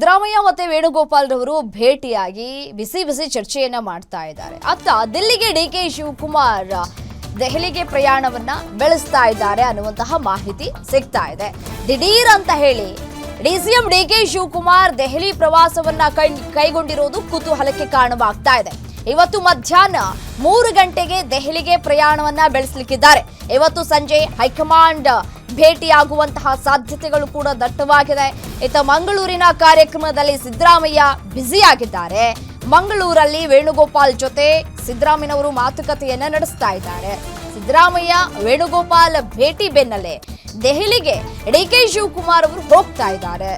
ಸಿದ್ದರಾಮಯ್ಯ ಮತ್ತೆ ವೇಣುಗೋಪಾಲ್ ರವರು ಭೇಟಿಯಾಗಿ ಬಿಸಿ ಬಿಸಿ ಚರ್ಚೆಯನ್ನ ಮಾಡ್ತಾ ಇದ್ದಾರೆ. ಅತ್ತ ದಿಲ್ಲಿಗೆ ಡಿಕೆ ಶಿವಕುಮಾರ್ ದೆಹಲಿಗೆ ಪ್ರಯಾಣವನ್ನ ಬೆಳೆಸ್ತಾ ಇದ್ದಾರೆ ಅನ್ನುವಂತಹ ಮಾಹಿತಿ ಸಿಗ್ತಾ ಇದೆ. ದಿಢೀರ್ ಅಂತ ಹೇಳಿ ಡಿಸಿಎಂ ಡಿಕೆ ಶಿವಕುಮಾರ್ ದೆಹಲಿ ಪ್ರವಾಸವನ್ನ ಕೈಗೊಂಡಿರೋದು ಕುತೂಹಲಕ್ಕೆ ಕಾರಣವಾಗ್ತಾ ಇದೆ. ಇವತ್ತು ಮಧ್ಯಾಹ್ನ 3 ಗಂಟೆಗೆ ದೆಹಲಿಗೆ ಪ್ರಯಾಣವನ್ನ ಬೆಳೆಸಲಿಕ್ಕಿದ್ದಾರೆ. ಇವತ್ತು ಸಂಜೆ ಹೈಕಮಾಂಡ್ ಭೇಟಿಯಾಗುವಂತಹ ಸಾಧ್ಯತೆಗಳು ಕೂಡ ದಟ್ಟವಾಗಿದೆ. ಇತ್ತ ಮಂಗಳೂರಿನ ಕಾರ್ಯಕ್ರಮದಲ್ಲಿ ಸಿದ್ದರಾಮಯ್ಯ ಬ್ಯುಸಿಯಾಗಿದ್ದಾರೆ. ಮಂಗಳೂರಲ್ಲಿ ವೇಣುಗೋಪಾಲ್ ಜೊತೆ ಸಿದ್ದರಾಮಯ್ಯನವರು ಮಾತುಕತೆಯನ್ನ ನಡೆಸ್ತಾ ಇದ್ದಾರೆ. ಸಿದ್ದರಾಮಯ್ಯ ವೇಣುಗೋಪಾಲ್ ಭೇಟಿ ಬೆನ್ನಲ್ಲೇ ದೆಹಲಿಗೆ ಡಿಕೆ ಶಿವಕುಮಾರ್ ಅವರು ಹೋಗ್ತಾ ಇದ್ದಾರೆ.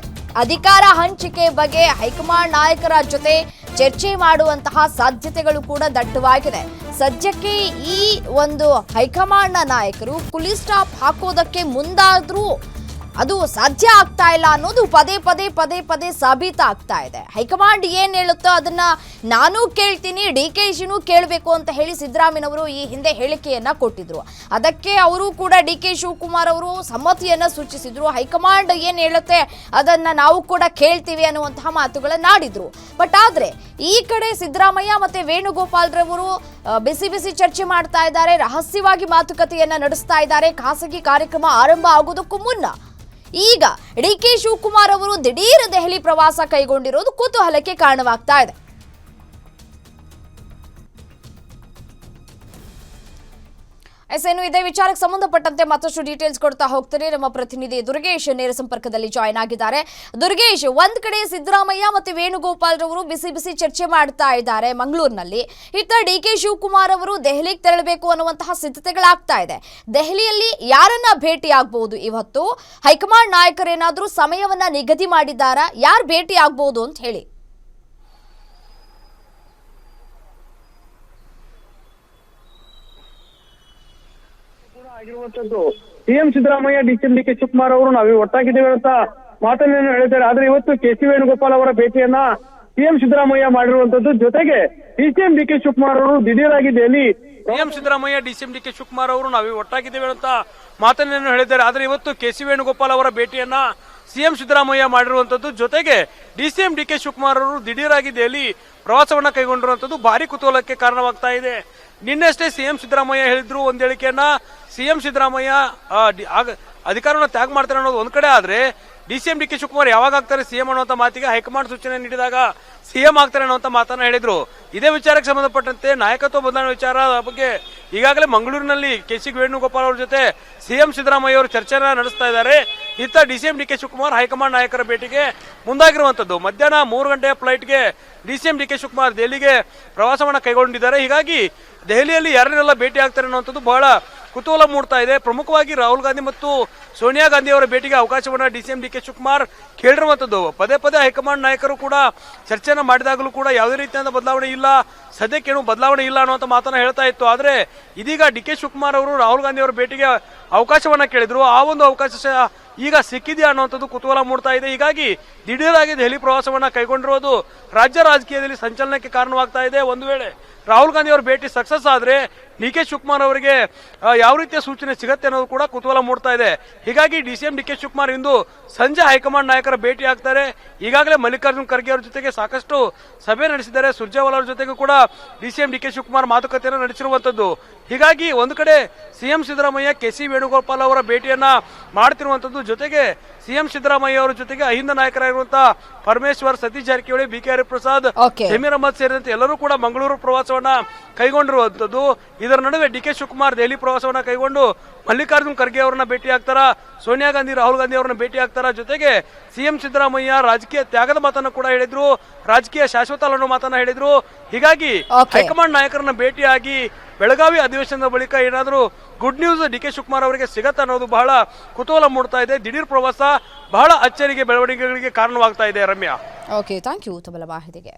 ಅಧಿಕಾರ ಹಂಚಿಕೆ ಬಗ್ಗೆ ಹೈಕಮಾಂಡ್ ನಾಯಕರ ಜೊತೆ ಚರ್ಚೆ ಮಾಡುವಂತಹ ಸಾಧ್ಯತೆಗಳು ಕೂಡ ದಟ್ಟವಾಗಿದೆ. ಸದ್ಯಕ್ಕೆ ಈ ಒಂದು ಹೈಕಮಾಂಡ್ನ ನಾಯಕರು ಪೊಲೀಸ್ ಸ್ಟಾಪ್ ಹಾಕೋದಕ್ಕೆ ಮುಂದಾದ್ರೂ ಅದು ಸಾಧ್ಯ ಆಗ್ತಾ ಇಲ್ಲ ಅನ್ನೋದು ಪದೇ ಸಾಬೀತಾಗ್ತಾ ಇದೆ. ಹೈಕಮಾಂಡ್ ಏನ್ ಹೇಳುತ್ತೋ ಅದನ್ನ ನಾನು ಕೇಳ್ತೀನಿ, ಡಿಕೆಶಿನೂ ಕೇಳಬೇಕು ಅಂತ ಹೇಳಿ ಸಿದ್ದರಾಮಯ್ಯನವರು ಈ ಹಿಂದೆ ಹೇಳಿಕೆಯನ್ನ ಕೊಟ್ಟಿದ್ರು. ಅದಕ್ಕೆ ಅವರು ಕೂಡ ಡಿಕೆ ಶಿವಕುಮಾರ್ ಅವರು ಸಮ್ಮತಿಯನ್ನ ಸೂಚಿಸಿದ್ರು. ಹೈಕಮಾಂಡ್ ಏನ್ ಹೇಳುತ್ತೆ ಅದನ್ನ ನಾವು ಕೂಡ ಕೇಳ್ತೀವಿ ಅನ್ನುವಂತಹ ಮಾತುಗಳನ್ನ ಆಡಿದ್ರು. ಬಟ್ ಆದ್ರೆ ಈ ಕಡೆ ಸಿದ್ದರಾಮಯ್ಯ ಮತ್ತೆ ವೇಣುಗೋಪಾಲ್ ರವರು ಬಿಸಿ ಚರ್ಚೆ ಮಾಡ್ತಾ ಇದ್ದಾರೆ. ರಹಸ್ಯವಾಗಿ ಮಾತುಕತೆಯನ್ನ ನಡೆಸ್ತಾ ಇದ್ದಾರೆ. ಖಾಸಗಿ ಕಾರ್ಯಕ್ರಮ ಆರಂಭ ಆಗೋದಕ್ಕೂ ಮುನ್ನ ಈಗ ಡಿಕೆ ಶಿವಕುಮಾರ್ ಅವರು ದಿಢೀರ್ ದೆಹಲಿ ಪ್ರವಾಸ ಕೈಗೊಂಡಿರೋದು ಕುತೂಹಲಕ್ಕೆ ಕಾರಣವಾಗ್ತಾ ಇದೆ. ಇನ್ನು ಇದೇ ವಿಚಾರಕ್ಕೆ ಸಂಬಂಧಪಟ್ಟಂತೆ ಮತ್ತಷ್ಟು ಡೀಟೇಲ್ಸ್ ಕೊಡ್ತಾ ಹೋಗ್ತಾರೆ ನಮ್ಮ ಪ್ರತಿನಿಧಿ ದುರ್ಗೇಶ್ ನೇರ ಸಂಪರ್ಕದಲ್ಲಿ ಜಾಯ್ನ್ ಆಗಿದ್ದಾರೆ. ದುರ್ಗೇಶ್, ಒಂದ್ ಕಡೆ ಸಿದ್ದರಾಮಯ್ಯ ಮತ್ತೆ ವೇಣುಗೋಪಾಲ್ ರವರು ಬಿಸಿ ಚರ್ಚೆ ಮಾಡ್ತಾ ಇದ್ದಾರೆ ಮಂಗಳೂರಿನಲ್ಲಿ. ಇತ್ತ ಡಿಕೆ ಶಿವಕುಮಾರ್ ಅವರು ದೆಹಲಿಗೆ ತೆರಳಬೇಕು ಅನ್ನುವಂತಹ ಸಿದ್ಧತೆಗಳಾಗ್ತಾ ಇದೆ. ದೆಹಲಿಯಲ್ಲಿ ಯಾರನ್ನ ಭೇಟಿ ಆಗಬಹುದು ಇವತ್ತು? ಹೈಕಮಾಂಡ್ ನಾಯಕರೇನಾದ್ರೂ ಸಮಯವನ್ನ ನಿಗದಿ ಮಾಡಿದ್ದಾರಾ? ಯಾರು ಭೇಟಿ ಆಗಬಹುದು ಅಂತ ಹೇಳಿ? ಆಗಿರುವಂತದ್ದು CM Siddaramaiah DCM DK Shivakumar ಅವರು ನಾವೇ ಒಟ್ಟಾಗಿದ್ದೇವೆ ಅಂತ ಮಾತನ್ನು ಹೇಳಿದ್ದಾರೆ. ಆದ್ರೆ ಇವತ್ತು ಕೆಸಿ ವೇಣುಗೋಪಾಲ್ ಅವರ ಭೇಟಿಯನ್ನ ಸಿಎಂ ಸಿದ್ದರಾಮಯ್ಯ ಮಾಡಿರುವಂತದ್ದು. ಜೊತೆಗೆ ಡಿಸಿಎಂ ಡಿಕೆ ಶಿವಕುಮಾರ್ ಅವರು ದಿಢೀರಾಗಿ Delhi CM Siddaramaiah DCM DK Shivakumar ಅವರು ನಾವೇ ಒಟ್ಟಾಗಿದ್ದೇವೆ ಅಂತ ಮಾತನ್ನು ಹೇಳಿದ್ದಾರೆ. ಆದ್ರೆ ಇವತ್ತು ಕೆಸಿ ವೇಣುಗೋಪಾಲ್ ಅವರ ಭೇಟಿಯನ್ನ ಸಿಎಂ ಸಿದ್ದರಾಮಯ್ಯ ಮಾಡಿರುವಂತದ್ದು. ಜೊತೆಗೆ ಡಿಸಿಎಂ ಡಿಕೆ ಶಿವಕುಮಾರ್ ಅವರು ದಿಢೀರಾಗಿ ದೆಹಲಿ ಪ್ರವಾಸವನ್ನ ಕೈಗೊಂಡಿರುವಂತದ್ದು ಭಾರಿ ಕುತೂಹಲಕ್ಕೆ ಕಾರಣವಾಗ್ತಾ ಇದೆ. ನಿನ್ನೆಷ್ಟೇ ಸಿಎಂ ಸಿದ್ದರಾಮಯ್ಯ ಹೇಳಿದ್ರು ಒಂದ್ ಹೇಳಿಕೆಯನ್ನ. ಸಿಎಂ ಸಿದ್ದರಾಮಯ್ಯ ಅಧಿಕಾರವನ್ನು ತ್ಯಾಗ ಮಾಡ್ತಾರೆ ಅನ್ನೋದು ಒಂದ್ ಕಡೆ ಆದ್ರೆ ಡಿಸಿಎಂ ಡಿಕೆ ಶಿವಕುಮಾರ್ ಯಾವಾಗ ಆಗ್ತಾರೆ ಸಿಎಂ ಅನ್ನುವಂತ ಮಾತಿಗೆ ಹೈಕಮಾಂಡ್ ಸೂಚನೆ ನೀಡಿದಾಗ ಸಿಎಂ ಆಗ್ತಾರೆ ಅನ್ನುವಂತ ಮಾತನ್ನ ಹೇಳಿದ್ರು. ಇದೇ ವಿಚಾರಕ್ಕೆ ಸಂಬಂಧಪಟ್ಟಂತೆ ನಾಯಕತ್ವ ಬದಲಾವಣೆ ವಿಚಾರ ಬಗ್ಗೆ ಈಗಾಗಲೇ ಮಂಗಳೂರಿನಲ್ಲಿ ಕೆಸಿ ವೇಣುಗೋಪಾಲ್ ಅವರ ಜೊತೆ ಸಿಎಂ ಸಿದ್ದರಾಮಯ್ಯ ಅವರು ಚರ್ಚೆನ ನಡೆಸ್ತಾ ಇದ್ದಾರೆ. ಇತ್ತ ಡಿಸಿಎಂ ಡಿಕೆ ಶಿವಕುಮಾರ್ ಹೈಕಮಾಂಡ್ ನಾಯಕರ ಭೇಟಿಗೆ ಮುಂದಾಗಿರುವಂತದ್ದು. ಮಧ್ಯಾಹ್ನ 3 ಗಂಟೆಯ ಫ್ಲೈಟ್ಗೆ ಡಿಸಿಎಂ ಡಿಕೆ ಶಿವಕುಮಾರ್ ದೆಹಲಿಗೆ ಪ್ರವಾಸವನ್ನ ಕೈಗೊಂಡಿದ್ದಾರೆ. ಹೀಗಾಗಿ ದೆಹಲಿಯಲ್ಲಿ ಯಾರನ್ನೆಲ್ಲ ಭೇಟಿ ಆಗ್ತಾರೆ ಅನ್ನುವಂಥದ್ದು ಬಹಳ ಕುತೂಹಲ ಮೂಡ್ತಾ ಇದೆ. ಪ್ರಮುಖವಾಗಿ ರಾಹುಲ್ ಗಾಂಧಿ ಮತ್ತು ಸೋನಿಯಾ ಗಾಂಧಿ ಅವರ ಭೇಟಿಗೆ ಅವಕಾಶವನ್ನ ಡಿಸಿಎಂ ಡಿಕೆ ಶಿವಕುಮಾರ್ ಕೇಳಿರುವಂತದ್ದು. ಪದೇ ಹೈಕಮಾಂಡ್ ನಾಯಕರು ಕೂಡ ಚರ್ಚೆನ ಮಾಡಿದಾಗಲೂ ಕೂಡ ಯಾವುದೇ ರೀತಿಯಾದ ಬದಲಾವಣೆ ಇಲ್ಲ, ಸದ್ಯಕ್ಕೇನು ಬದಲಾವಣೆ ಇಲ್ಲ ಅನ್ನುವಂಥ ಮಾತನ್ನ ಹೇಳ್ತಾ ಇತ್ತು. ಆದ್ರೆ ಇದೀಗ ಡಿಕೆ ಶಿವಕುಮಾರ್ ಅವರು ರಾಹುಲ್ ಗಾಂಧಿ ಅವರ ಭೇಟಿಗೆ ಅವಕಾಶವನ್ನ ಕೇಳಿದ್ರು. ಆ ಒಂದು ಅವಕಾಶ ಈಗ ಸಿಕ್ಕಿದೆಯಾ ಅನ್ನುವಂಥದ್ದು ಕುತೂಹಲ ಮೂಡ್ತಾ ಇದೆ. ಹೀಗಾಗಿ ದಿಢೀರಾಗಿ ದೆಹಲಿ ಪ್ರವಾಸವನ್ನ ಕೈಗೊಂಡಿರೋದು ರಾಜ್ಯ ರಾಜಕೀಯದಲ್ಲಿ ಸಂಚಲನಕ್ಕೆ ಕಾರಣವಾಗ್ತಾ ಇದೆ. ಒಂದು ವೇಳೆ ರಾಹುಲ್ ಗಾಂಧಿ ಅವರ ಭೇಟಿ ಸಕ್ಸಸ್ ಆದ್ರೆ ಡಿಕೆ ಶಿವಕುಮಾರ್ ಅವರಿಗೆ ಯಾವ ರೀತಿಯ ಸೂಚನೆ ಸಿಗುತ್ತೆ ಅನ್ನೋದು ಕೂಡ ಕುತೂಹಲ ಮೂಡ್ತಾ ಇದೆ. ಹೀಗಾಗಿ ಡಿಸಿಎಂ ಡಿಕೆ ಶಿವಕುಮಾರ್ ಇಂದು ಸಂಜೆ ಹೈಕಮಾಂಡ್ ನಾಯಕರ ಭೇಟಿ ಆಗ್ತಾರೆ. ಈಗಾಗಲೇ ಮಲ್ಲಿಕಾರ್ಜುನ್ ಖರ್ಗೆ ಅವರ ಜೊತೆಗೆ ಸಾಕಷ್ಟು ಸಭೆ ನಡೆಸಿದ್ದಾರೆ. ಸುರ್ಜೇವಾಲಾ ಅವರ ಜೊತೆಗೂ ಕೂಡ ಡಿಸಿಎಂ ಡಿಕೆ ಶಿವಕುಮಾರ್ ಮಾತುಕತೆಯನ್ನು ನಡೆಸಿರುವಂತದ್ದು. ಹೀಗಾಗಿ ಒಂದು ಕಡೆ ಸಿಎಂ ಸಿದ್ದರಾಮಯ್ಯ ಕೆಸಿ ವೇಣುಗೋಪಾಲ್ ಅವರ ಭೇಟಿಯನ್ನ ಮಾಡ್ತಿರುವಂತದ್ದು. ಜೊತೆಗೆ ಸಿಎಂ ಸಿದ್ದರಾಮಯ್ಯ ಅವರ ಜೊತೆಗೆ ಅಹಿಂದ ನಾಯಕರಾಗಿರುವಂತಹ ಪರಮೇಶ್ವರ್, ಸತೀಶ್ ಜಾರಕಿಹೊಳಿ, ಬಿಕೆ ಹರಿಪ್ರಸಾದ್, ಜಮೀರ್ ಅಹಮದ್ ಸೇರಿದಂತೆ ಎಲ್ಲರೂ ಕೂಡ ಮಂಗಳೂರು ಪ್ರವಾಸವನ್ನ ಕೈಗೊಂಡಿರುವಂತದ್ದು. ಇದರ ನಡುವೆ ಡಿಕೆ ಶಿವಕುಮಾರ್ ದೆಹಲಿ ಪ್ರವಾಸವನ್ನ ಕೈಗೊಂಡು ಮಲ್ಲಿಕಾರ್ಜುನ್ ಖರ್ಗೆ ಅವರನ್ನ ಭೇಟಿ ಆಗ್ತಾರಾ, ಸೋನಿಯಾ ಗಾಂಧಿ, ರಾಹುಲ್ ಗಾಂಧಿ ಅವರನ್ನ ಭೇಟಿ ಆಗ್ತಾರಾ. ಜೊತೆಗೆ ಸಿಎಂ ಸಿದ್ದರಾಮಯ್ಯ ರಾಜಕೀಯ ತ್ಯಾಗದ ಮಾತನ್ನ ಕೂಡ ಹೇಳಿದ್ರು, ರಾಜಕೀಯ ಶಾಶ್ವತ ಅನ್ನೋ ಮಾತನ್ನ ಹೇಳಿದ್ರು. ಹೀಗಾಗಿ ಹೈಕಮಾಂಡ್ ನಾಯಕರನ್ನ ಭೇಟಿಯಾಗಿ ಬೆಳಗಾವಿ ಅಧಿವೇಶನದ ಬಳಿಕ ಏನಾದರೂ ಗುಡ್ ನ್ಯೂಸ್ ಡಿಕೆ ಶಿವಕುಮಾರ್ ಅವರಿಗೆ ಸಿಗತ್ತ ಅನ್ನೋದು ಬಹಳ ಕುತೂಹಲ ಮೂಡ್ತಾ ಇದೆ. ದಿಢೀರ್ ಪ್ರವಾಸ ಬಹಳ ಅಚ್ಚರಿಗೆ ಬೆಳವಣಿಗೆಗಳಿಗೆ ಕಾರಣವಾಗ್ತಾ ಇದೆ. ರಮ್ಯಾ, ಓಕೆ, ಥ್ಯಾಂಕ್ ಯು ತಮ್ಮ ಮಾಹಿತಿಗೆ.